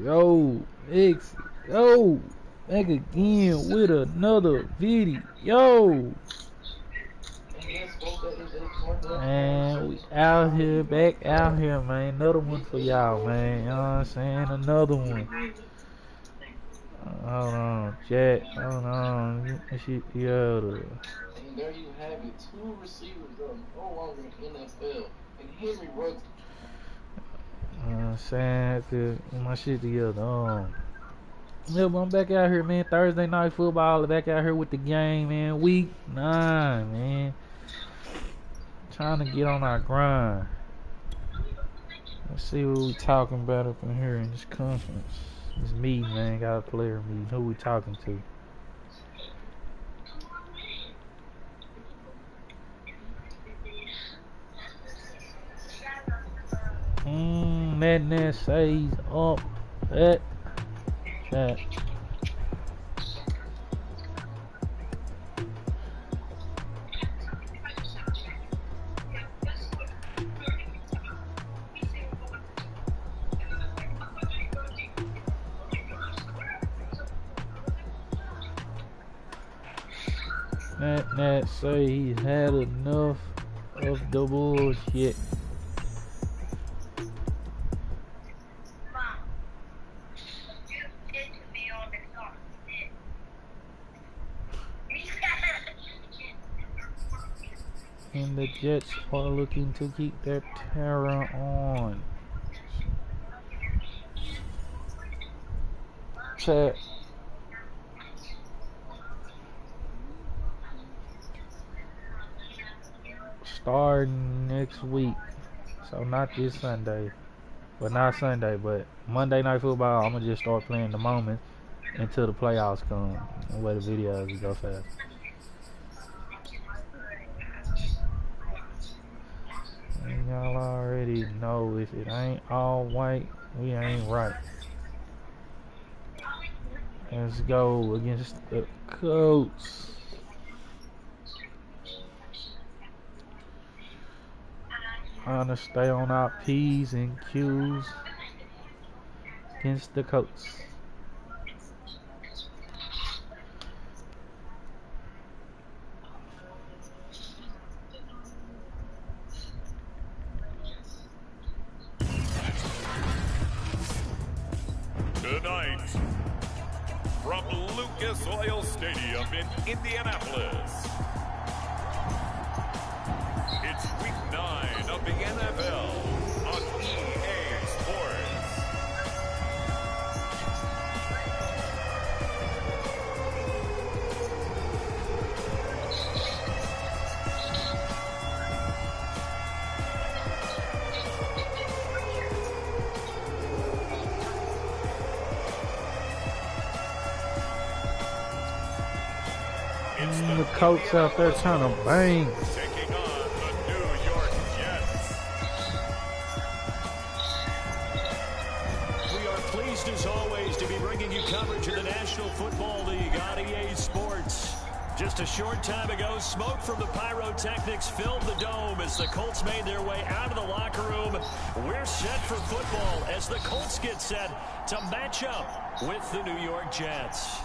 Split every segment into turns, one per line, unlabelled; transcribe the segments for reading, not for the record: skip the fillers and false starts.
yo, back again with another video. Man, we out here, back out here, man. Another one for y'all, man. You know what I'm saying? Another one. Hold on, chat. Hold on. Get my shit together.
And there you have it. 2 receivers that are no longer in the NFL. And Henry Ruggs.
You know what I'm saying? Get my shit together. Yeah, but I'm back out here, man. Thursday night football. Back out here with the game, man. Week 9, man. Trying to get on our grind. Let's see what we talking about up in here in this conference. This meeting, man. Got a player meeting. Who we talking to? Madden says up at chat. Nat say he's had enough of the bullshit. And the Jets are looking to keep their terror on. Chat. Starting next week, so not this Sunday, but not Sunday, but Monday Night Football. I'm gonna just start playing the moment until the playoffs come. And wait the videos go fast. And y'all already know if it ain't all white, we ain't right. Let's go against the Colts. Trying to stay on our P's and Q's against the Colts.
Tonight, from Lucas Oil Stadium in Indianapolis, it's week 9 of the NFL on EA Sports.
The Colts out there trying to bang.
Taking on the New York Jets.
We are pleased as always to be bringing you coverage of the National Football League on EA Sports. Just a short time ago, smoke from the pyrotechnics filled the dome as the Colts made their way out of the locker room. We're set for football as the Colts get set to match up with the New York Jets.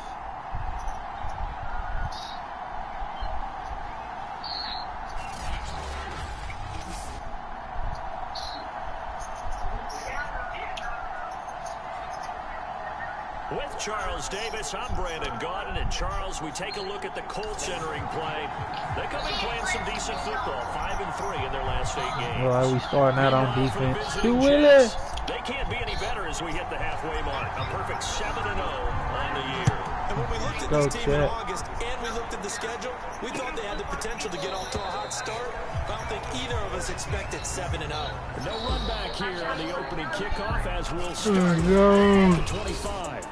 With Charles Davis, I'm Brandon Gaudin, and Charles, we take a look at the Colts entering play. They come in playing some decent football, 5-3 in their last 8 games.
Well, we starting out on defense.
They can't be any better as we hit the halfway mark. A perfect 7-0 on the year.
And when we looked at this team in August and we looked at the schedule, we thought they had the potential to get off to a hot start. I don't think either of us expected 7-0.
No run back here on the opening kickoff as we'll start at the 25.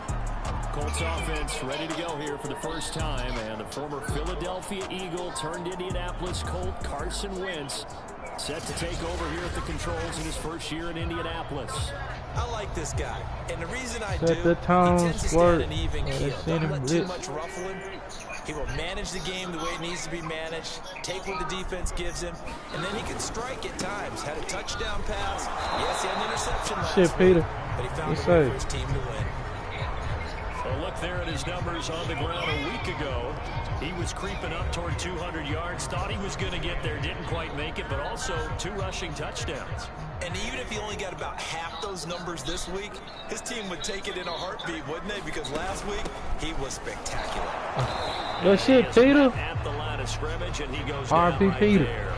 Colts offense ready to go here for the first time, and the former Philadelphia Eagle turned Indianapolis Colt Carson Wentz set to take over here at the controls in his first year in Indianapolis.
I like this guy, and the reason I
Set
do,
the tone,
he tends to
squirt.
stand an even keel.
Send
Don't
him
let too
blitz.
much ruffling. He will manage the game the way it needs to be managed, take what the defense gives him, and then he can strike at times. Had a touchdown pass. Yes, he had an interception last
Shit,
week.
Peter.
but he found
Yes,
a way
sir.
for his team to win.
Well, look there at his numbers on the ground a week ago. He was creeping up toward 200 yards. Thought he was going to get there. Didn't quite make it, but also 2 rushing touchdowns.
And even if he only got about half those numbers this week, his team would take it in a heartbeat, wouldn't they? Because last week, he was spectacular.
Good shit, Peter.
At the line of scrimmage, and he goes
R.P.
down right
Peter.
there.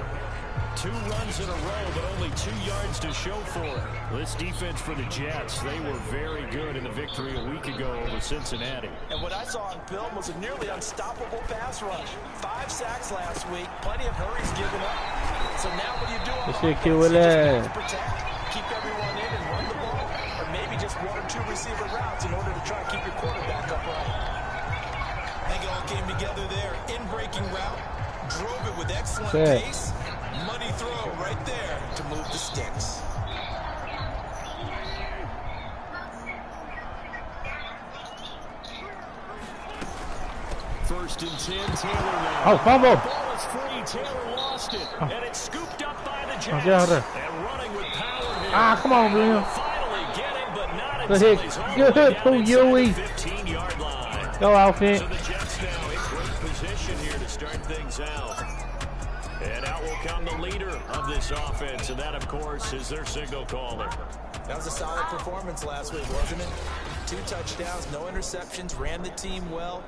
2 runs in a row, but only 2 yards to show for it. This defense for the Jets, they were very good in the victory a week ago over Cincinnati.
And what I saw on film was a nearly unstoppable pass rush. 5 sacks last week, plenty of hurries given up. So now what do you do on
Good shit,
offense?
kid, with
You just
that.
have to protect, keep everyone in and run the ball, or maybe just 1 or 2 receiver routes in order to try and keep your quarterback upright. I think it all came together there. In-breaking route, drove it with excellent pace. Money throw right there to move the sticks.
First and 10, Taylor now.
Oh, fumble.
Ball is free. Taylor lost it, and it's scooped up by the Jets.
get out of there.
And running with power here.
Ah, come on, William.
Finally get him, but not
Good
until
hit.
he's all
Good
the way
hit,
down
Pooh,
inside
Yui.
the 15-yard line.
Go, outfit.
So the Jets now in great position here to start things out. And out will come the leader of this offense, and that, of course, is their signal caller.
That was a solid performance last week, wasn't it? 2 touchdowns, no interceptions, ran the team well,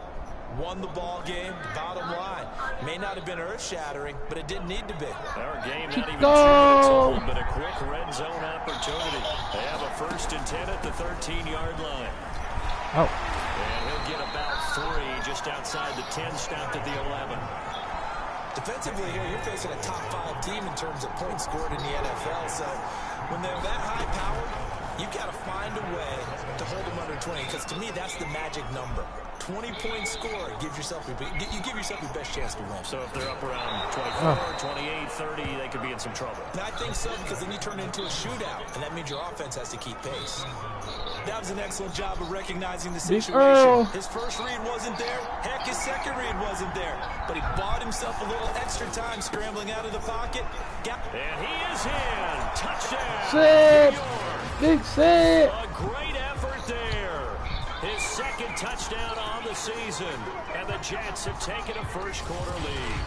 won the ball game. Bottom line, may not have been earth-shattering, but it didn't need to be.
Our game not even 2 minutes old, but a quick red zone opportunity. They have a first and 10 at the 13-yard line.
Oh.
And he'll get about 3 just outside the 10, stopped at the 11.
Defensively here, you're facing a top-5 team in terms of points scored in the NFL, so when they're that high-powered, you've got to find a way to hold them under 20, because to me, that's the magic number. 20-point score gives yourself your best chance to win.
So if they're up around 24, 28, 30, they could be in some trouble.
And I think so, because then you turn it into a shootout, and that means your offense has to keep pace. That was an excellent job of recognizing the situation. His first read wasn't there. Heck, his second read wasn't there. But he bought himself a little extra time scrambling out of the pocket.
And he is in. Touchdown.
Sick. Big sick.
A great effort there. His second touchdown on the season. And the Jets have taken a first-quarter lead.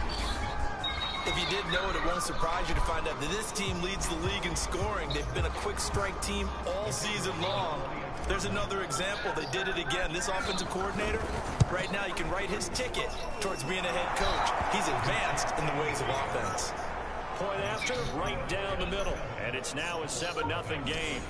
If you didn't know it, it won't surprise you to find out that this team leads the league in scoring. They've been a quick strike team all season long. There's another example. They did it again. This offensive coordinator, right now you can write his ticket towards being a head coach. He's advanced in the ways of offense.
Point after, right down the middle. And it's now a 7-0 game.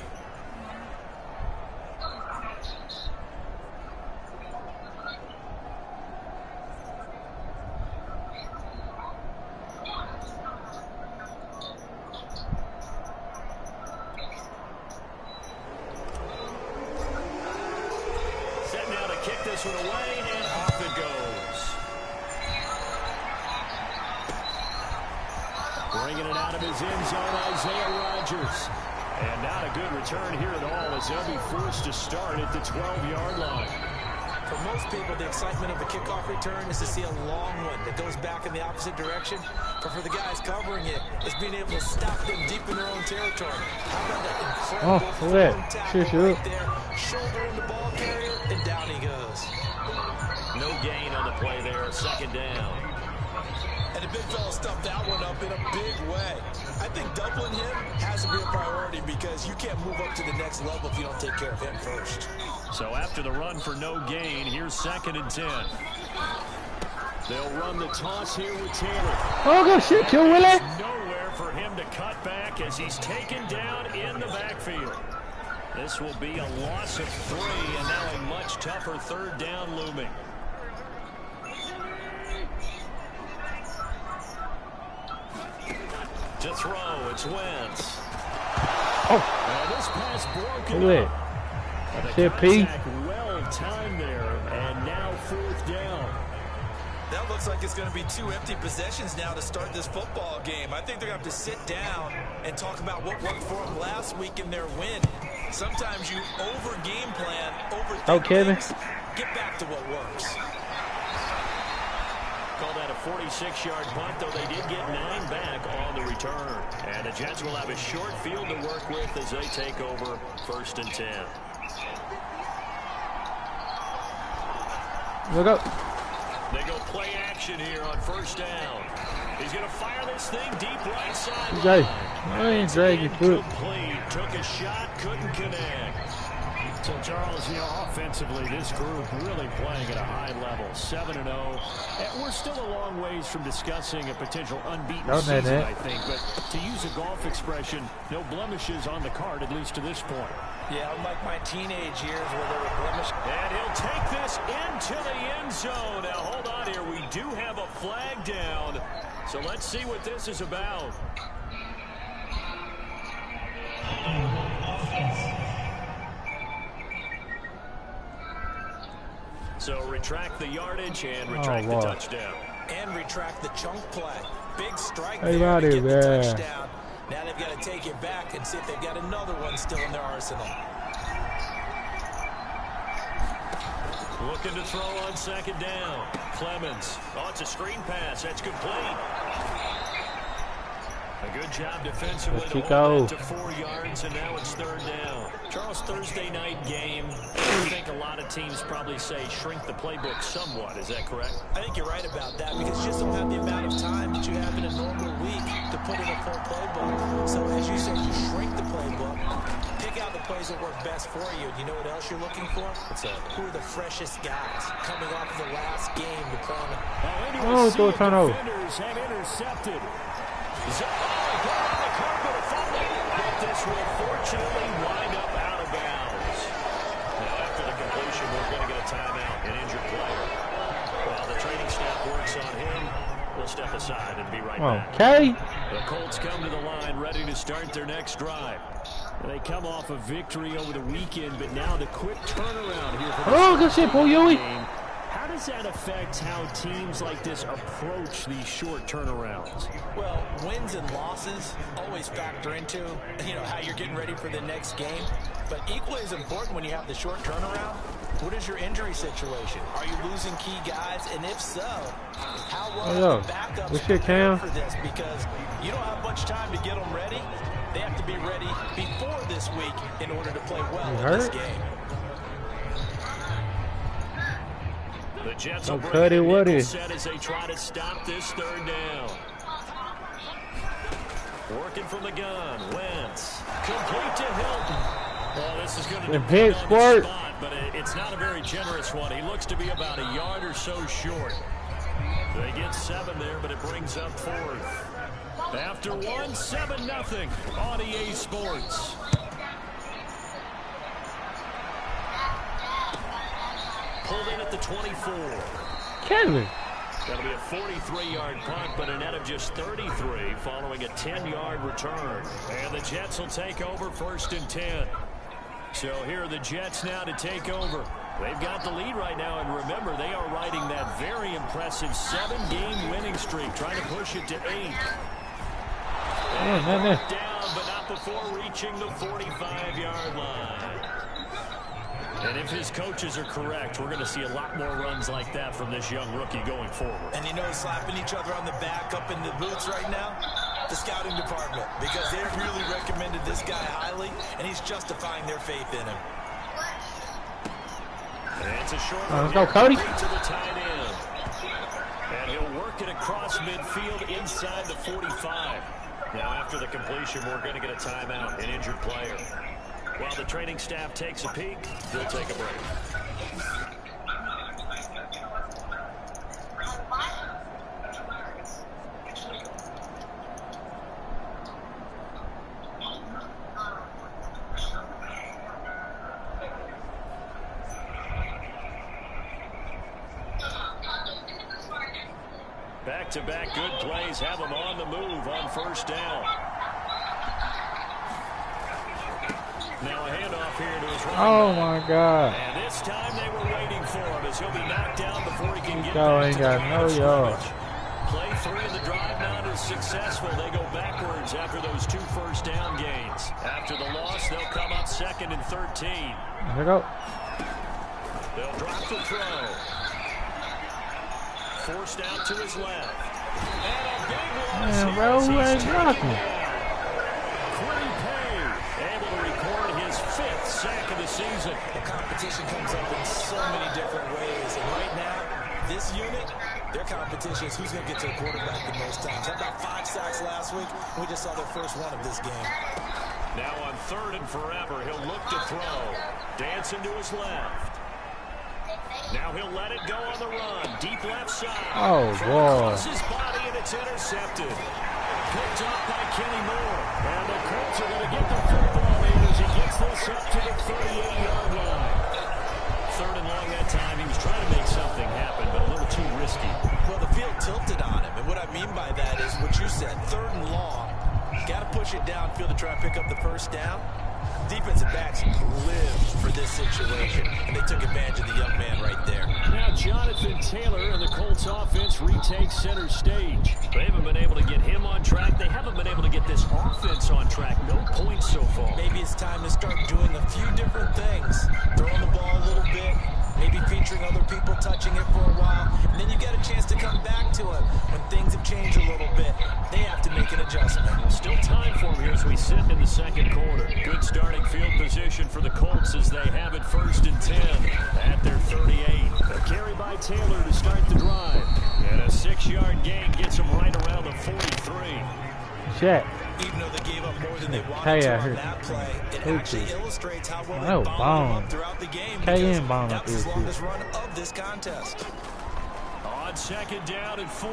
This one away, and off it goes. Bringing it out of his end zone, Isaiah Rodgers. And not a good return here at all, as they'll be forced to start at the 12-yard line.
For most people, the excitement of a kickoff return is to see a long one that goes back in the opposite direction. But for the guys covering it, it's being able to stop them deep in their own territory. How about that incredible tackle right there? Shoulder in the ball carrier, and down he goes.
No gain on the play there, second down.
And the big fella stuffed that one up in a big way. I think doubling him has to be a priority because you can't move up to the next level if you don't take care of him first.
So after the run for no gain, here's 2nd and 10. They'll run the toss here with Taylor.
Oh, good shit, kill Willie.
Nowhere for him to cut back as he's taken down in the backfield. This will be a loss of 3, and now a much tougher 3rd down looming. To throw, it's Wentz.
Oh.
And this pass broken
up.
Shit, Pete. Well timed there, and now 4th down.
That looks like it's going to be 2 empty possessions now to start this football game. I think they're going to have to sit down and talk about what worked for them last week in their win. Sometimes you over-game plan, overthink things. Get back to what works.
Call that a 46-yard punt, though they did get 9 back on the return. And the Jets will have a short field to work with as they take over 1st and 10.
Look up.
They go play action here on 1st down. He's going to fire this thing deep right side.
Jay, I ain't dragging foot.
Complete. Took a shot, couldn't connect.
So, Charles, you know, offensively, this group really playing at a high level, 7-0. And we're still a long ways from discussing a potential unbeaten season, I think. But to use a golf expression, no blemishes on the card, at least to this point.
Yeah, unlike my teenage years where there were blemishes.
And he'll take this into the end zone. Now, hold on here. We do have a flag down. So let's see what this is about. So retract the yardage and retract the touchdown.
And retract the chunk play. Big strike
there
to get the touchdown. Now they've got to take it back and see if they've got another one still in their arsenal.
Looking to throw on 2nd down. Clemens. Oh, it's a screen pass. That's complete. A good job defensively to hold it to 4 yards, and now it's 3rd down.
Charles, Thursday night game. I think a lot of teams probably say shrink the playbook somewhat. Is that correct? I think you're right about that because you just don't have the amount of time that you have in a normal week to put in a full playbook. So as you said, you shrink the playbook, pick out the plays that work best for you. You know what else you're looking for? Who are the freshest guys coming off of the last game to play on
throw a turnover.
Defenders have intercepted. But this will fortunately wind up out of bounds. Now, after the completion, we're going to get a timeout, an injured player. While the training staff works on him, we'll step aside and be right back.
Okay.
The Colts come to the line, ready to start their next drive. They come off a victory over the weekend, but now the quick turnaround here for the
good shit, Paul Yui.
How does that affect how teams like this approach these short turnarounds?
Well, wins and losses always factor into, how you're getting ready for the next game. But equally as important when you have the short turnaround, what is your injury situation? Are you losing key guys? And if so, how well are the backups prepared for this? Because you don't have much time to get them ready. They have to be ready before this week in order to play well in this game.
The Jets will bring in the set as they try to stop this 3rd down. Working from the gun, Wentz. Complete to Hilton. Well, this is going to depend on the spot, but it's not a very generous one. He looks to be about a yard or so short. They get 7 there, but it brings up 4th. After 1, 7-0 on EA Sports. Pulled in at the 24.
Kevin.
That'll be a 43-yard punt, but a net of just 33 following a 10-yard return. And the Jets will take over 1st and 10. So here are the Jets now to take over. They've got the lead right now, and remember, they are riding that very impressive 7-game winning streak, trying to push it to 8. And down, but not before reaching the 45-yard line. And if his coaches are correct, we're going to see a lot more runs like that from this young rookie going forward.
And slapping each other on the back up in the boots right now, the scouting department, because they really recommended this guy highly, and he's justifying their faith in him.
And it's a short
let's go, Cody.
To the tight end. And he'll work it across midfield inside the 45. Now, after the completion, we're going to get a timeout, an injured player. While the training staff takes a peek, we'll take a break. Back-to-back good plays have them on the move on 1st down. Now a handoff here to his right.
Oh my God.
And this time they were waiting for him as he'll be knocked down before he can get
back
ain't
to
got
no yards.
Play 3 of the drive not as successful. They go backwards after those 2 first down gains. After the loss, they'll come up 2nd and 13.
There we go.
They'll drop the throw. forced out to his left. And a big loss.
Man, bro, who ain't blocking?
Able to record his 5th sack of the season.
The competition comes up in so many different ways. And right now, this unit, their competition is who's going to get to the quarterback the most times. Had about 5 sacks last week. We just saw their first one of this game.
Now on 3rd and forever, he'll look to throw. Dancing to his left. Now he'll let it go on the run. Deep left side.
Oh, boy.
Across his body, and it's intercepted. Picked up by Kenny Moore. And the Colts are going to get the football in as he gets this up to the 38-yard line. 3rd and long that time. He was trying to make something happen, but a little too risky.
Well, the field tilted on him. And what I mean by that is what you said, 3rd and long. Got to push it downfield to try and pick up the first down. Defensive backs lived for this situation, and they took advantage of the young man right there.
Now Jonathan Taylor and the Colts offense retake center stage. They haven't been able to get him on track. They haven't been able to get this offense on track. No points so far.
Maybe it's time to start doing a few different things. Throwing the ball a little bit, maybe featuring other people touching it for a while, and then you get a chance to come back to it when things have changed a little bit. They have to make an adjustment.
Still time for him here as we sit in the 2nd quarter. Good starting field position for the Colts as they have it 1st and 10 at their 38. A carry by Taylor to start the drive. And a 6-yard gain gets him right around the 43.
Check.
Even though they gave up more than they wanted to on that play, it actually illustrates how well they followed them up throughout the game. That was the longest run of this contest.
On 2nd down and 4,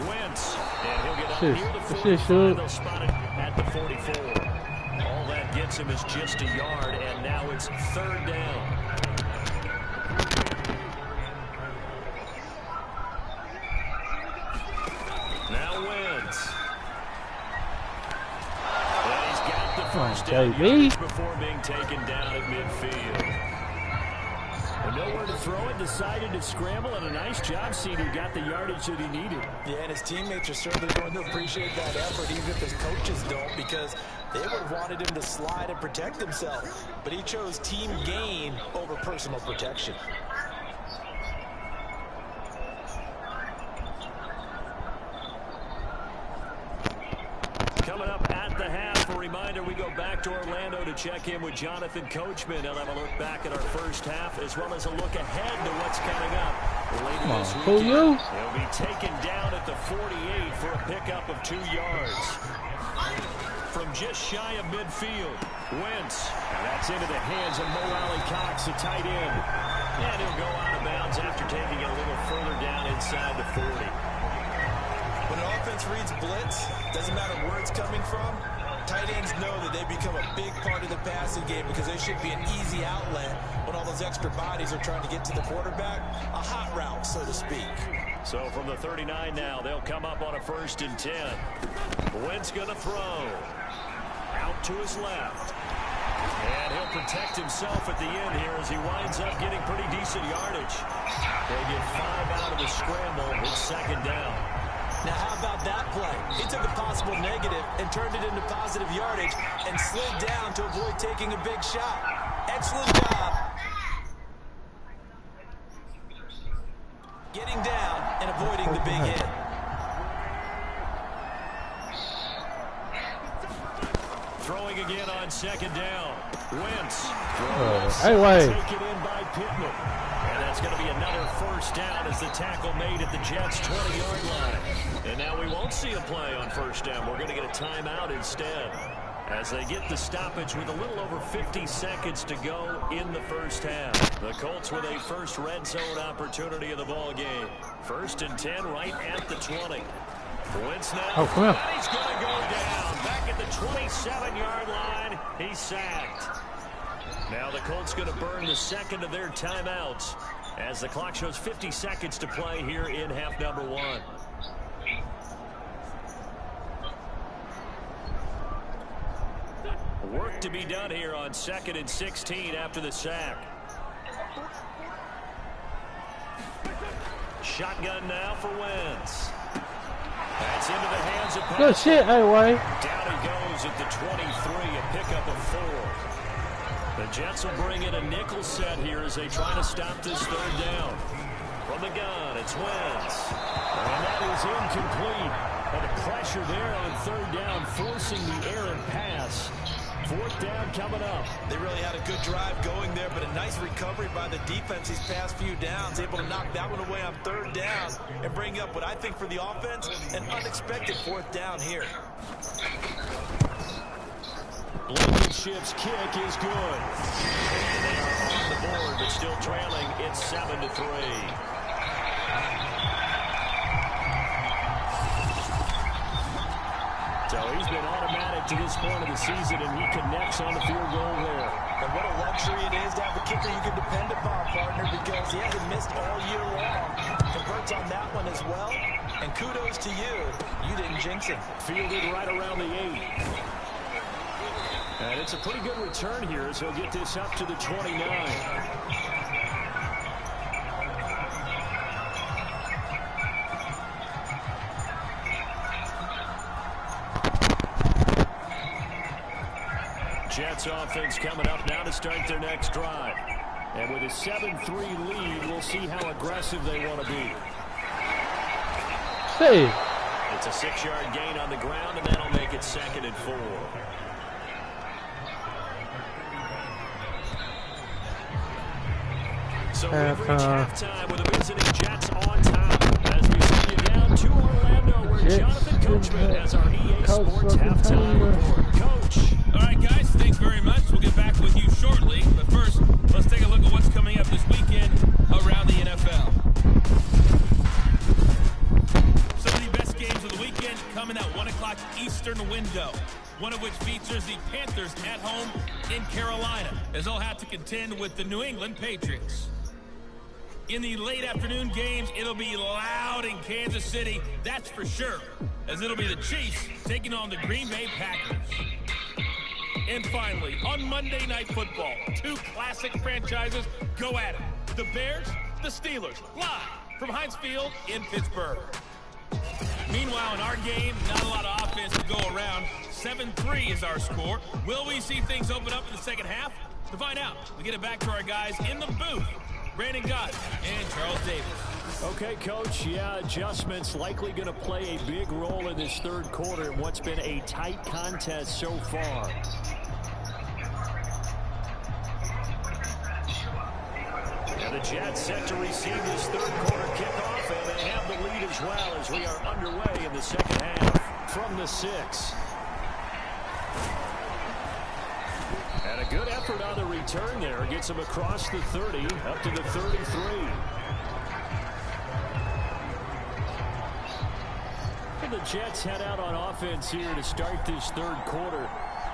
Wentz. And he'll get up near the 45. They'll spot it at the 44. All that gets him is just a yard, and now it's 3rd down. Now Wentz. And he's got the first down before being taken down at midfield. And nowhere to throw it, decided to scramble, and a nice job seeing who got the yardage that he needed.
Yeah, and his teammates are certainly going to appreciate that effort, even if his coaches don't, because they would have wanted him to slide and protect himself. But he chose team gain over personal protection.
Coming up at the half, a reminder, we go back to Orlando to check in with Jonathan Coachman. He'll have a look back at our first half, as well as a look ahead to what's coming up later this weekend. He'll be taken down at the 48 for a pickup of 2 yards. From just shy of midfield, Wentz. And that's into the hands of Mo Alley-Cox, the tight end. And he'll go out of bounds after taking it a little further down inside the 40.
When an offense reads blitz, doesn't matter where it's coming from, tight ends know that they become a big part of the passing game because they should be an easy outlet when all those extra bodies are trying to get to the quarterback. A hot route, so to speak.
So from the 39 now, they'll come up on a 1st and 10. Wentz going to throw. Out to his left. And he'll protect himself at the end here as he winds up getting pretty decent yardage. They get 5 out of the scramble with 2nd down.
Now, how about that play? He took a possible negative and turned it into positive yardage and slid down to avoid taking a big shot. Excellent job getting down and avoiding the big hit.
Throwing again on 2nd down. Wentz.
Take
it in by Pittman. And that's going to be another 1st down as the tackle made at the Jets' 20-yard line. And now we won't see a play on 1st down. We're going to get a timeout instead as they get the stoppage with a little over 50 seconds to go in the 1st half. The Colts with a first red zone opportunity in the ball game. 1st and 10 right at the 20. Wentz now.
Oh, come on.
He's going to go down. Back at the 27-yard line. He's sacked. Now the Colts going to burn the 2nd of their timeouts as the clock shows 50 seconds to play here in half number 1. Work to be done here on 2nd and 16 after the sack. Shotgun now for Wentz. That's into the hands of
good shit, anyway.
Down he goes at the 23, a pickup of 4. The Jets will bring in a nickel set here as they try to stop this 3rd down. From the gun, it's Wentz. And that is incomplete. And the pressure there on third down, forcing the errant pass. Fourth down coming up.
They really had a good drive going there, but a nice recovery by the defense these past few downs. Able to knock that one away on third down and bring up what I think for the offense, an unexpected fourth down here.
Blankenship's kick is good. And they are on the board, but still trailing. It's 7-3. So he's been automatic to this point of the season, and he connects on the field goal there.
And what a luxury it is to have a kicker you can depend upon, partner, because he hasn't missed all year long. Converts on that one as well. And kudos to you. You didn't jinx him.
Fielded right around the 8. And it's a pretty good return here as he'll get this up to the 29. Jets offense coming up now to start their next drive. And with a 7-3 lead, we'll see how aggressive they want to be.
Hey.
It's a 6-yard gain on the ground, and that'll make it 2nd and 4. So we've reached halftime with the visiting Jets on top. As we send you down to Orlando, where Jonathan Coachman has our EA Sports halftime report. Coach.
All right, guys, thanks very much. We'll get back with you shortly. But first, let's take a look at what's coming up this weekend around the NFL. Some of the best games of the weekend coming at 1 o'clock Eastern window, one of which features the Panthers at home in Carolina, as they'll have to contend with the New England Patriots. In the late afternoon games, it'll be loud in Kansas City, that's for sure, as it'll be the Chiefs taking on the Green Bay Packers. And finally, on Monday Night Football, 2 classic franchises go at it. The Bears, the Steelers, live from Heinz Field in Pittsburgh. Meanwhile, in our game, not a lot of offense to go around. 7-3 is our score. Will we see things open up in the second half? To find out, we get it back to our guys in the booth, Brandon Gott and Charles Davis.
Okay, Coach, yeah, adjustments likely going to play a big role in this third quarter in what's been a tight contest so far. And the Jets set to receive this third quarter kickoff, and they have the lead as well as we are underway in the second half from the 6. And a good effort on the return there. Gets him across the 30, up to the 33. And the Jets head out on offense here to start this third quarter.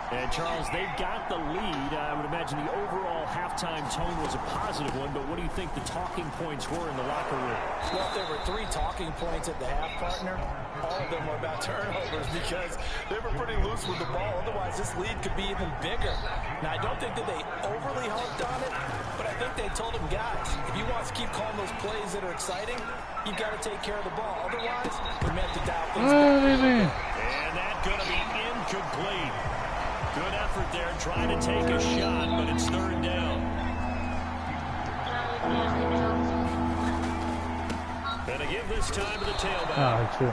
And, Charles, they've got the lead. I would imagine the overall halftime tone was a positive one, but what do you think the talking points were in the locker room?
Well, if there were 3 talking points at the half, partner, all of them were about turnovers because they were pretty loose with the ball. Otherwise, this lead could be even bigger. Now, I don't think that they overly harped on it, but I think they told them, guys, if you want to keep calling those plays that are exciting, you've got to take care of the ball. Otherwise, we're meant to dial things back.
And that's going to be incomplete. Good effort there, trying to take a shot, but it's third down. And to give this time to the tailback.
Oh, true.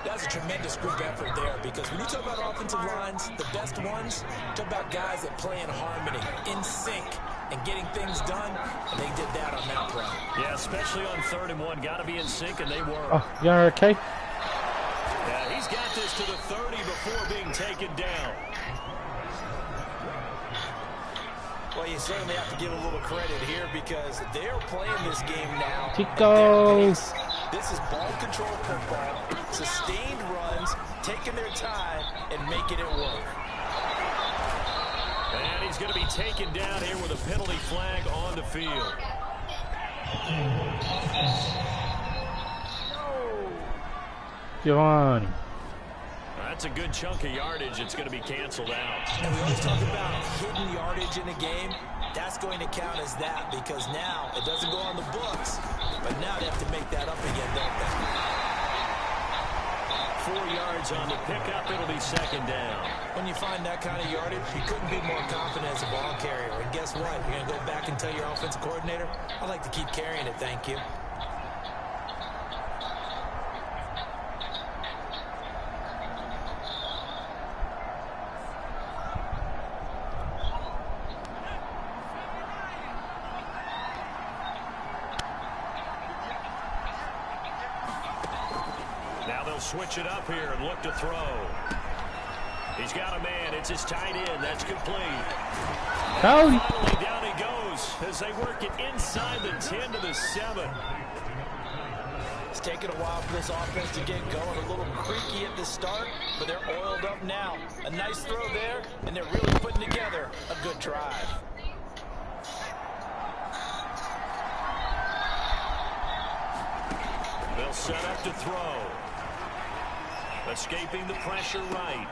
That's a tremendous group effort there because when you talk about offensive lines, the best ones, talk about guys that play in harmony, in sync, and getting things done, and they did that on that play.
Yeah, especially on 3rd and 1. Got to be in sync, and they were.
Oh, you're okay?
Yeah, he's got this to the 30 before being taken down.
Well, you certainly have to give a little credit here because they're playing this game now.
Chico.
This is ball control football, sustained runs, taking their time, and making it work.
And he's going to be taken down here with a penalty flag on the field.
Giovanni.
That's a good chunk of yardage. It's going to be canceled out.
And we always talk about hidden yardage in a game. That's going to count as that because now it doesn't go on the books, but now they have to make that up again, don't they?
4 yards on the pickup. It'll be second down.
When you find that kind of yardage, you couldn't be more confident as a ball carrier. And guess what? You're going to go back and tell your offensive coordinator, I'd like to keep carrying it, thank you.
Switch it up here and look to throw. He's got a man. It's his tight end. That's complete. Finally, down he goes as they work it inside the 10 to the 7.
It's taken a while for this offense to get going. A little creaky at the start, but they're oiled up now. A nice throw there, and they're really putting together a good drive.
They'll set up to throw. Escaping the pressure right.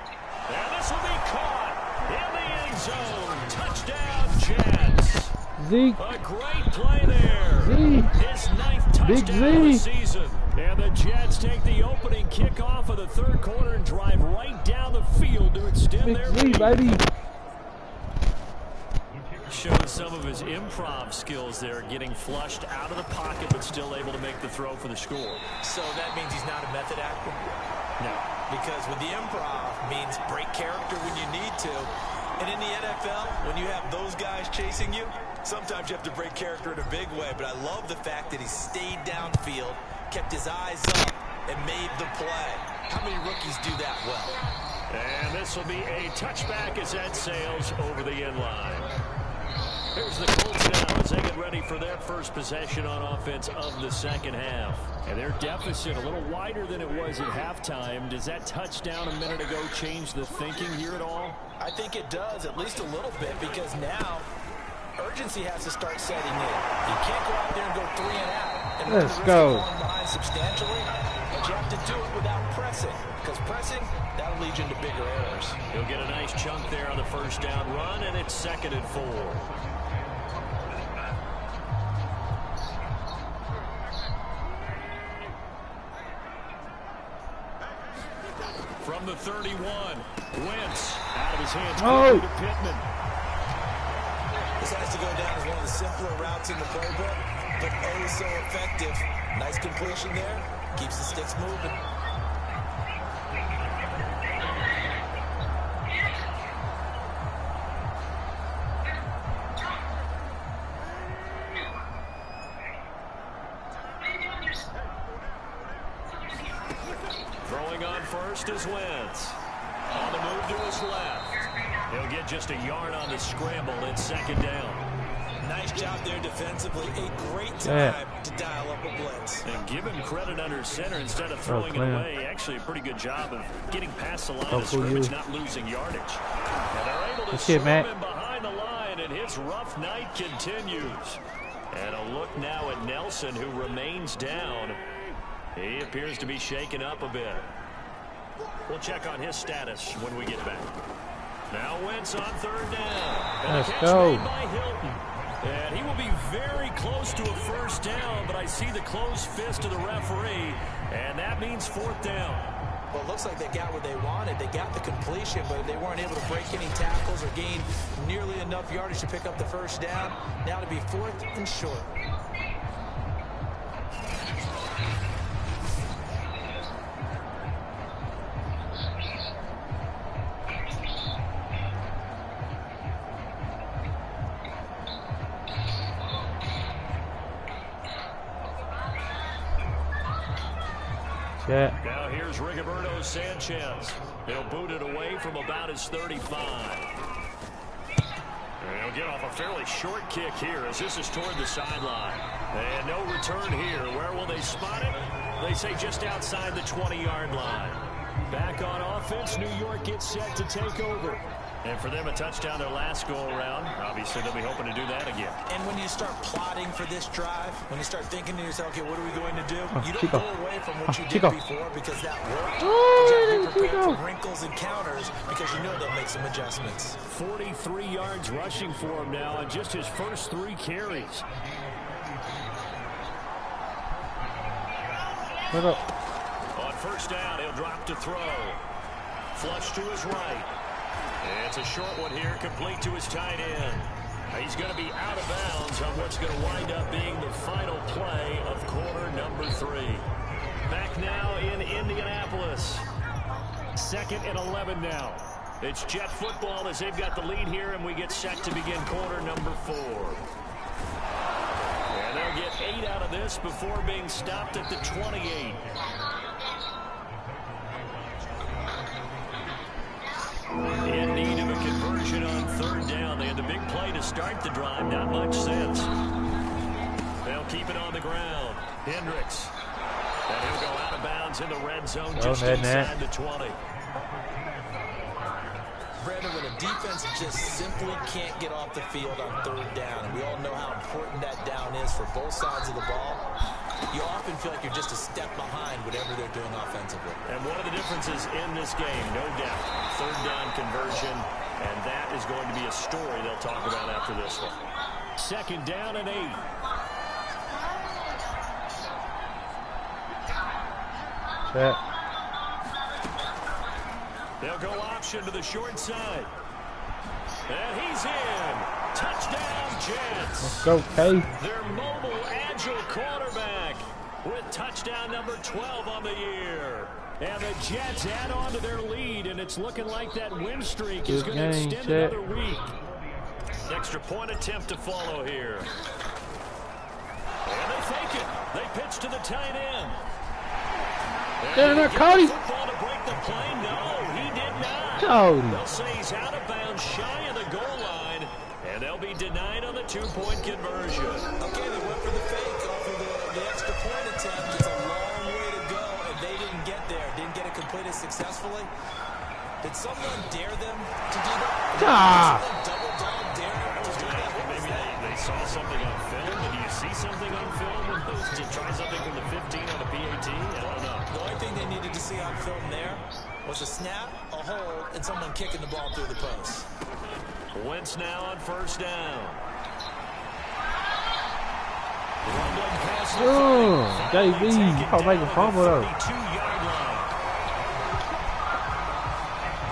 And this will be caught in the end zone. Touchdown, Jets.
Zeke.
A great play there.
Zeke.
His 9th touchdown of the season. And the Jets take the opening kickoff of the 3rd quarter and drive right down the field to extend their lead.
Baby.
Showed some of his improv skills there, getting flushed out of the pocket but still able to make the throw for the score.
So that means he's not a method actor?
No.
Because with the improv means break character when you need to. And in the NFL, when you have those guys chasing you, sometimes you have to break character in a big way. But I love the fact that he stayed downfield, kept his eyes up, and made the play. How many rookies do that well?
And this will be a touchback as that sails over the end line. Here's the Colts now as they get ready for their first possession on offense of the second half. And their deficit a little wider than it was at halftime. Does that touchdown a minute ago change the thinking here at all?
I think it does, at least a little bit, because now urgency has to start setting in. You can't go out there and go 3 and out. And
let's go.
Going behind substantially, but you have to do it without pressing, because pressing, that'll lead you into bigger errors.
He'll get a nice chunk there on the first down run, and it's 2nd and 4. From the 31, Wentz out of his hands.
Oh.
To Pittman.
This has to go down as one of the simpler routes in the playbook, but oh so effective. Nice completion there. Keeps the sticks moving.
Throwing on first is Wentz. On the move to his left. He'll get just a yard on the scramble. It's 2nd down.
Nice job there defensively. A great time to dial up a blitz.
And give him credit under center instead of throwing it away. Actually, a pretty good job of getting past the line of scrimmage, not losing yardage. And they're able to storm him behind the line, and his rough night continues. And a look now at Nelson, who remains down. He appears to be shaken up a bit. We'll check on his status when we get back. Now Wentz on 3rd down.
Let's go.
By Hilton. And he will be very close to a first down, but I see the closed fist of the referee, and that means 4th down.
Well, it looks like they got what they wanted. They got the completion, but they weren't able to break any tackles or gain nearly enough yardage to pick up the first down. Now to be 4th and short.
Now here's Rigoberto Sanchez. He'll boot it away from about his 35. And he'll get off a fairly short kick here as this is toward the sideline. And no return here. Where will they spot it? They say just outside the 20-yard line. Back on offense, New York gets set to take over. And for them, a touchdown their last go-around. Obviously, they'll be hoping to do that again.
And when you start plotting for this drive, when you start thinking to yourself, okay, what are we going to do? You don't go away from what you did before because that worked. You have to be prepared for wrinkles and counters because you know they'll make some adjustments.
43 yards rushing for him now on just his first 3 carries.
What up?
On first down. He'll drop to throw. Flush to his right. And it's a short one here, complete to his tight end. He's going to be out of bounds on what's going to wind up being the final play of quarter number 3. Back now in Indianapolis. 2nd and 11 now. It's Jet football as they've got the lead here, and we get set to begin quarter number 4. And they'll get 8 out of this before being stopped at the 28. In need of a conversion on 3rd down. They had the big play to start the drive. Not much sense. They'll keep it on the ground. Hendricks. And he'll go out of bounds in the red zone just inside the 20.
Brandon, when a defense just simply can't get off the field on 3rd down, and we all know how important that down is for both sides of the ball, you often feel like you're just a step behind whatever they're doing offensively.
And one of the differences in this game, no doubt, 3rd down conversion, and that is going to be a story they'll talk about after this one. 2nd down and 8.
Check.
They'll go option to the short side. And he's in. Touchdown, Jets.
Let's go, K.
Their mobile, agile quarterback with touchdown number 12 on the year. And the Jets add on to their lead, and it's looking like that win streak is going to extend another week. Extra point attempt to follow here. And they fake it. They pitch to the tight end.
Damn it, Cody.
Football to break the play. No, he did not.
Cody.
They'll say he's out of bounds, shy of the goal line, and they'll be denied on the 2-point conversion.
Okay, they went for the fake off of the extra point attempt. It's a long way to go, and they didn't get there. Didn't get it completed successfully. Did someone dare them to do that? Double dog dare them to do that?
Maybe they saw something on film. Did you see something on film? To try something from the 15 on the PAT? I don't know.
The only thing they needed to see on film there was a snap, a hold, and someone kicking the ball through the post.
Wentz now on 1st down. Rumbling pass.
JB. I'll make a fumble though.
42-yard line.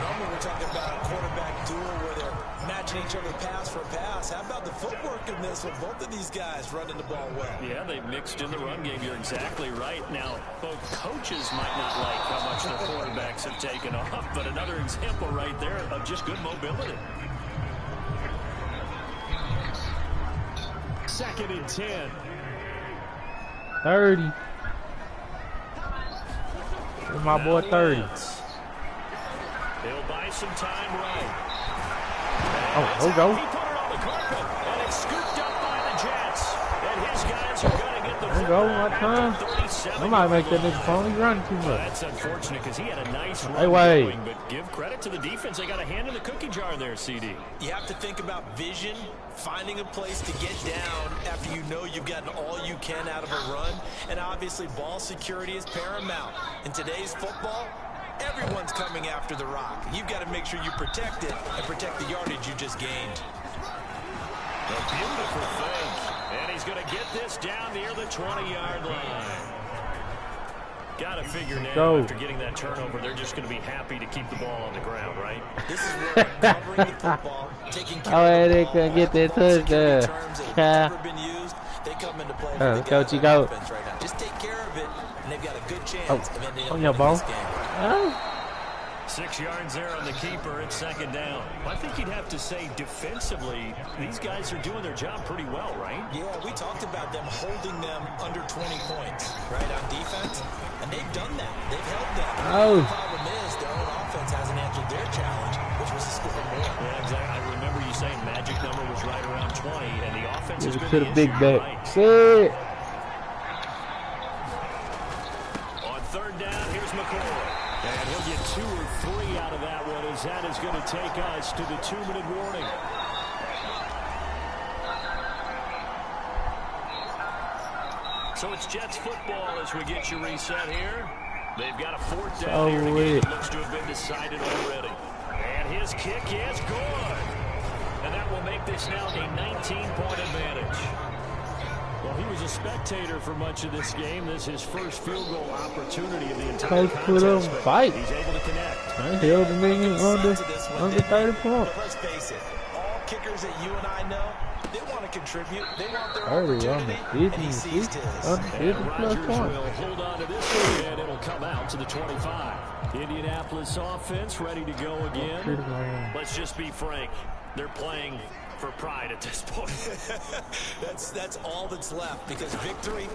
Normally we're talking about a quarterback duel where they're matching each other pass for pass. How about the footwork in this with both of these guys running the ball well?
Yeah, they've mixed in the run game. You're exactly right. Now, both coaches might not like how much their quarterbacks have taken off, but another example right there of just good mobility. 2nd and 10.
30. Where's my boy 30?
He'll buy some time right.
Oh, there we go.
He put it on the carpet, and it's scooped up by the Jets. And his guys are going to get the
There we go, one time. I might make that nigga phone. He running too much.
That's unfortunate because he had a nice run going, but give credit to the defense. They got a hand in the cookie jar there, CD.
You have to think about vision, finding a place to get down after you know you've gotten all you can out of a run, and obviously ball security is paramount. In today's football, everyone's coming after the rock. You've got to make sure you protect it and protect the yardage you just gained.
A beautiful fake. And he's going to get this down near the 20-yard line. Got to figure now, after getting that turnover, they're just going to be happy to keep the ball on the ground, right?
This is where covering the football, taking care of the ball,
they get that touchdown.
terms that have never been used, they come into play for the guys on offense right now. Just take care of it, and they've got a good chance of ending up winning this game.
6 yards there on the keeper. It's 2nd down. I think you'd have to say defensively, these guys are doing their job pretty well, right?
Yeah, we talked about them holding them under 20 points, right, on defense. And they've done that. They've held them. The problem is their own offense hasn't answered their challenge, which was to score more.
Yeah, exactly. I remember you saying magic number was right around 20, and the offense has been
to the big
issue,
back.
right?
Sit.
On 3rd down, here's McCoy. And he'll get 2 or 3 out of that one, as that is going to take us to the 2-minute warning. So it's Jets football as we get you reset here. They've got a 4th down here in a game that looks to have been decided already. And his kick is good. And that will make this now a 19-point advantage.
Well, he was a spectator for much of this game. This is his first field goal opportunity of the entire
Coach put up
contest.
a fight.
He's able to connect.
I held the nigga under 30 points.
But let's face it, all kickers that you and I know, they want to contribute. They want their
Early on
opportunity,
the
and he seized his.
under 50
And
plus
Rodgers
points.
will hold on to this one, and it'll come out to the 25. Indianapolis offense ready to go again. Let's just be frank. They're playing for pride at this point.
That's all that's left, because victory,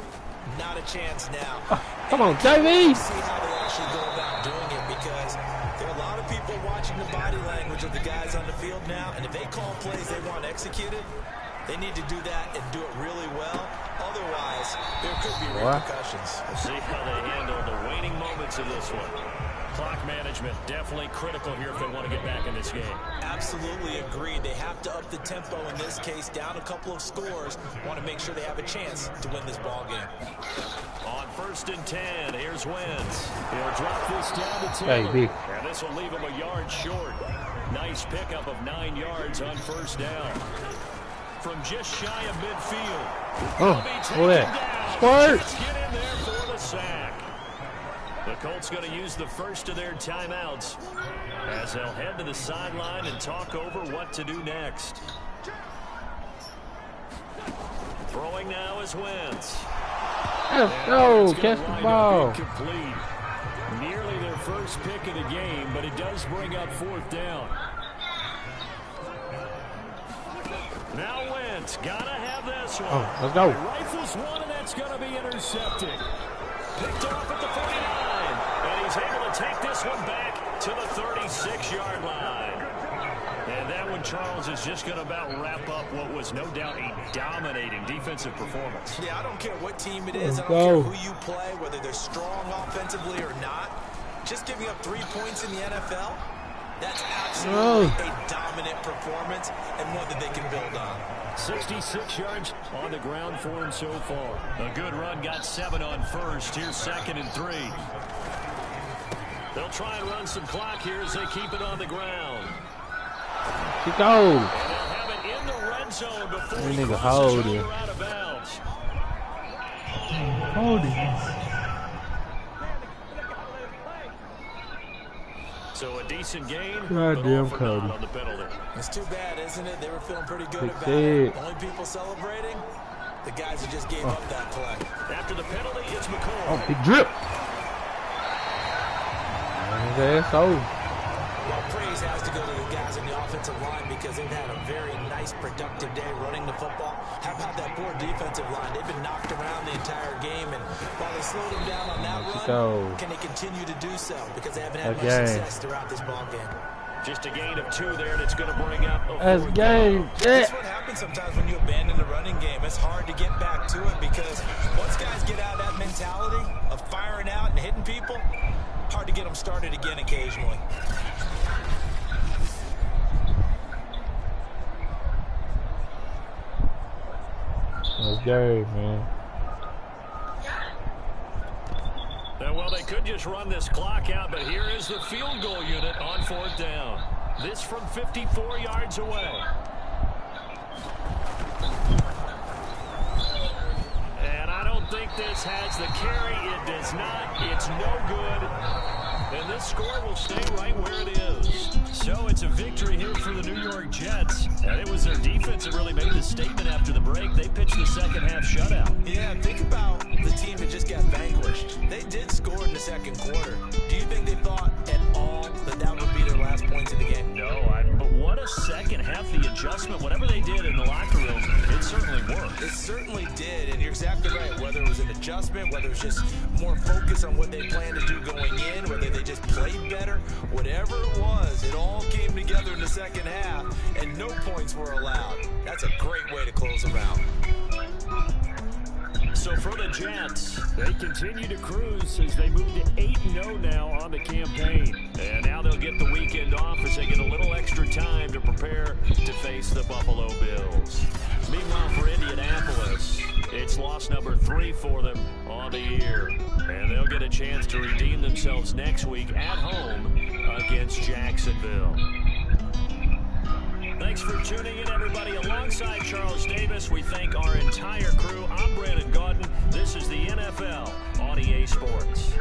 not a chance now.
Come on, JV.
See how they actually go about doing it, because there are a lot of people watching the body language of the guys on the field now, and if they call plays they want executed, they need to do that and do it really well. Otherwise, there could be repercussions.
We'll see how they handle the waning moments of this one. Clock management definitely critical here if they want to get back in this game.
Absolutely agreed. They have to up the tempo in this case, down a couple of scores. Want to make sure they have a chance to win this ball game.
On 1st and 10, here's Wentz. He'll drop this down to 10.
Hey, big.
And this will leave him a yard short. Nice pickup of 9 yards on 1st down. From just shy of midfield.
Oh, look at that. Squirt.
Let's get in there for the sack. The Colts going to use the first of their timeouts as they'll head to the sideline and talk over what to do next. Throwing now is Wentz.
Let's go. Catch the ball.
Complete. Nearly their first pick of the game, but it does bring up 4th down. Now Wentz, gotta have this one.
Oh, let's go.
Rifles one, and that's gonna be intercepted. Picked off at the 49, and he's able to take this one back to the 36-yard line. And that one, Charles, is just going to about wrap up what was no doubt a dominating defensive performance.
Yeah, I don't care what team it is. I don't care who you play, whether they're strong offensively or not. Just giving up 3 points in the NFL, that's absolutely a dominant performance and one that they can build on.
66 yards on the ground for him so far. A good run, got 7 on 1st. Here's 2nd and 3. They'll try and run some clock here as they keep it on the ground.
Keep going.
And they'll have it in the red zone before
That
he
nigga
crosses
hold it.
over out of bounds.
Hold it.
So a decent game,
Goddamn,
but
Cody.
on the penalty.
It's too bad, isn't it? They were feeling pretty good
That's
about it.
it.
Only people celebrating, the guys who just gave up that play.
After the penalty, it's McCoy.
Oh, big drip. His ass over.
Well, praise has to go to the guys in the offensive line because they've had a very nice, productive day running the football. How about that poor defensive line? They've been knocked around the entire game, and while they slowed them down on that run, can they continue to do so? Because they haven't had much success throughout this ball game.
Just a gain of 2 there, and it's going to bring up a
That's
4th
game.
down.
That's what happens sometimes when you abandon the running game. It's hard to get back to it because once guys get out of that mentality of firing out and hitting people, hard to get them started again occasionally.
That's game, man.
Well, they could just run this clock out, but here is the field goal unit on 4th down. This from 54 yards away. And I don't think this has the carry. It does not. It's no good. And this score will stay right where it is. So it's a victory here for the New York Jets. And it was their defense that really made the statement after the break. They pitched the second-half shutout.
Yeah, think about the team that just got vanquished. They did score in the second quarter. Do you think they thought at all that that would be their last points of the game?
No, but what a second half, the adjustment, whatever they did in the locker room, it certainly worked.
It certainly did, and you're exactly right. Whether it was an adjustment, whether it was just more focus on what they planned to do going in, whether they just played better, whatever it was, it all came together in the second half, and no points were allowed. That's a great way to close them out.
So for the Jets, they continue to cruise as they move to 8-0 now on the campaign. And now they'll get the weekend off as they get a little extra time to prepare to face the Buffalo Bills. Meanwhile, for Indianapolis, it's loss number 3 for them on the year. And they'll get a chance to redeem themselves next week at home against Jacksonville. Thanks
Thanks for tuning in, everybody. Alongside Charles Davis, we thank our entire crew. I'm Brandon Gaudin. This is the NFL on EA Sports.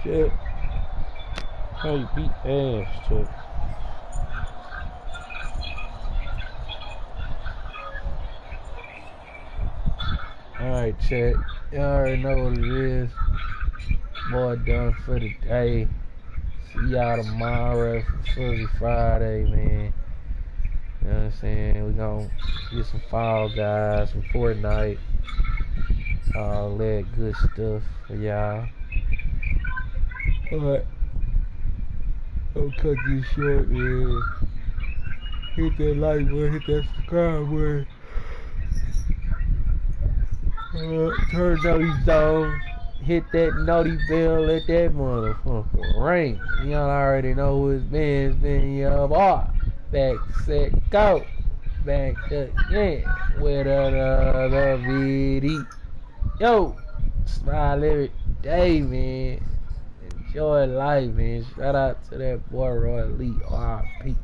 Shit. How you beat ass, Chuck? Alright, chat. Y'all already know what it is. Boy, done for the day. See y'all tomorrow for Fuzzy Friday, man. You know what I'm saying? We gonna get some Fall Guys, some Fortnite, all that good stuff for y'all. Alright. I'll cut this short, man. Hit that like button, hit that subscribe button. Turn those on. Hit that naughty bell, let that motherfucker ring. Y'all already know who it's been. It's been your boy. Back, set, go. Back again with another video. Yo, smile every day, man. Enjoy life, man. Shout out to that boy Roy Lee, RP.